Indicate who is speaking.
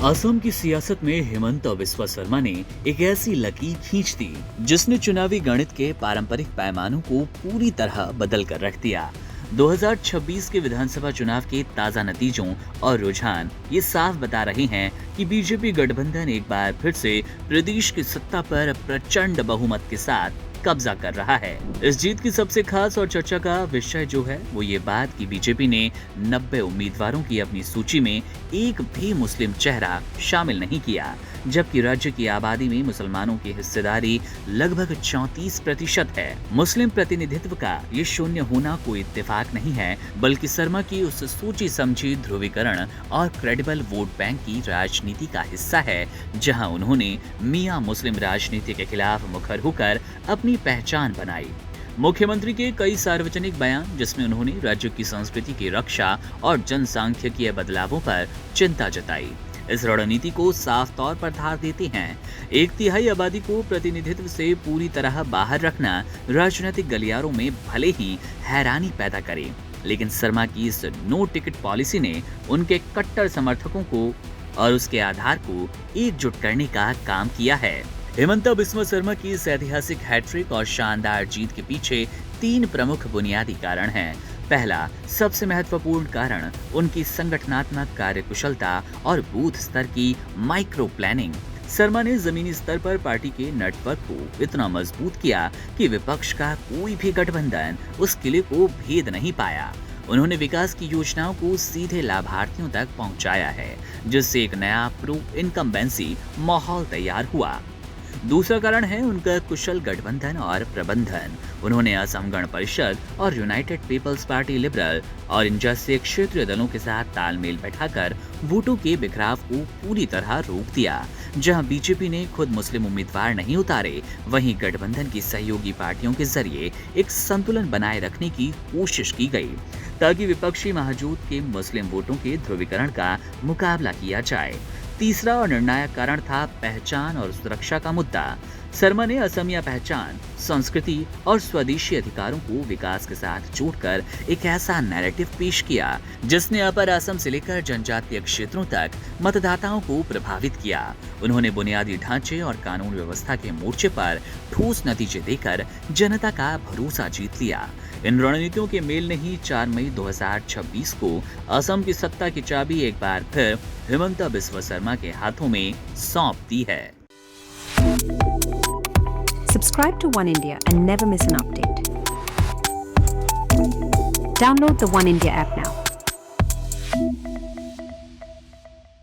Speaker 1: असम की सियासत में हिमंत बिस्वा शर्मा ने एक ऐसी लकीर खींच दी जिसने चुनावी गणित के पारंपरिक पैमानों को पूरी तरह बदल कर रख दिया। 2026 के विधानसभा चुनाव के ताजा नतीजों और रुझान ये साफ बता रहे हैं कि बीजेपी गठबंधन एक बार फिर से प्रदेश की सत्ता पर प्रचंड बहुमत के साथ कब्जा कर रहा है। इस जीत की सबसे खास और चर्चा का विषय जो है वो ये बात कि बीजेपी ने 90 उम्मीदवारों की अपनी सूची में एक भी मुस्लिम चेहरा शामिल नहीं किया, जबकि राज्य की आबादी में मुसलमानों की हिस्सेदारी लगभग 34% है। मुस्लिम प्रतिनिधित्व का ये शून्य होना कोई इत्तेफाक नहीं है, बल्कि शर्मा की उस सोची समझी ध्रुवीकरण और क्रेडिबल वोट बैंक की राजनीति का हिस्सा है, जहां उन्होंने मियां मुस्लिम राजनीति के खिलाफ मुखर होकर अपनी पहचान बनाई। मुख्यमंत्री के कई सार्वजनिक बयान जिसमें उन्होंने राज्य की संस्कृति की रक्षा और जनसांख्यिकीय बदलावों पर चिंता जताई, इस रणनीति को साफ तौर पर धार देते हैं। 1/3 आबादी को प्रतिनिधित्व से पूरी तरह बाहर रखना राजनीतिक गलियारों में भले ही हैरानी पैदा करे, लेकिन शर्मा की इस नो टिकट पॉलिसी ने उनके कट्टर समर्थकों को और उसके आधार को एकजुट करने का काम किया है। हिमंत बिस्वा शर्मा की इस ऐतिहासिक हैट्रिक और शानदार जीत के पीछे 3 प्रमुख बुनियादी कारण हैं। पहला, सबसे महत्वपूर्ण कारण उनकी संगठनात्मक कार्यकुशलता और बूथ स्तर की माइक्रो प्लानिंग। शर्मा ने जमीनी स्तर पर पार्टी के नेटवर्क को इतना मजबूत किया कि विपक्ष का कोई भी गठबंधन उस किले को भेद नहीं पाया। उन्होंने विकास की योजनाओं को सीधे लाभार्थियों तक पहुंचाया है, जिससे एक नया प्रो इनकम्बेंसी माहौल तैयार हुआ। दूसरा कारण है उनका कुशल गठबंधन और प्रबंधन। उन्होंने असम गण परिषद और यूनाइटेड पीपल्स पार्टी लिबरल और इन जैसे क्षेत्रीय दलों के साथ तालमेल बैठाकर वोटों के बिखराव को पूरी तरह रोक दिया। जहां बीजेपी ने खुद मुस्लिम उम्मीदवार नहीं उतारे, वहीं गठबंधन की सहयोगी पार्टियों के जरिए एक संतुलन बनाए रखने की कोशिश की गई, ताकि विपक्षी महजूद के मुस्लिम वोटों के ध्रुवीकरण का मुकाबला किया जाए। तीसरा और निर्णायक कारण था पहचान और सुरक्षा का मुद्दा। शर्मा ने असमिया पहचान, संस्कृति और स्वदेशी अधिकारों को विकास के साथ जोड़कर एक ऐसा नैरेटिव पेश किया जिसने अपर असम से लेकर जनजातीय क्षेत्रों तक मतदाताओं को प्रभावित किया। उन्होंने बुनियादी ढांचे और कानून व्यवस्था के मोर्चे पर ठोस नतीजे देकर जनता का भरोसा जीत लिया। इन रणनीतियों के मेल ने ही 4 मई 2026 को असम की सत्ता की चाबी एक बार फिर हिमंत बिस्वा शर्मा के हाथों में सौंप दी है।
Speaker 2: Subscribe to One India and never miss an update. Download the One India app now.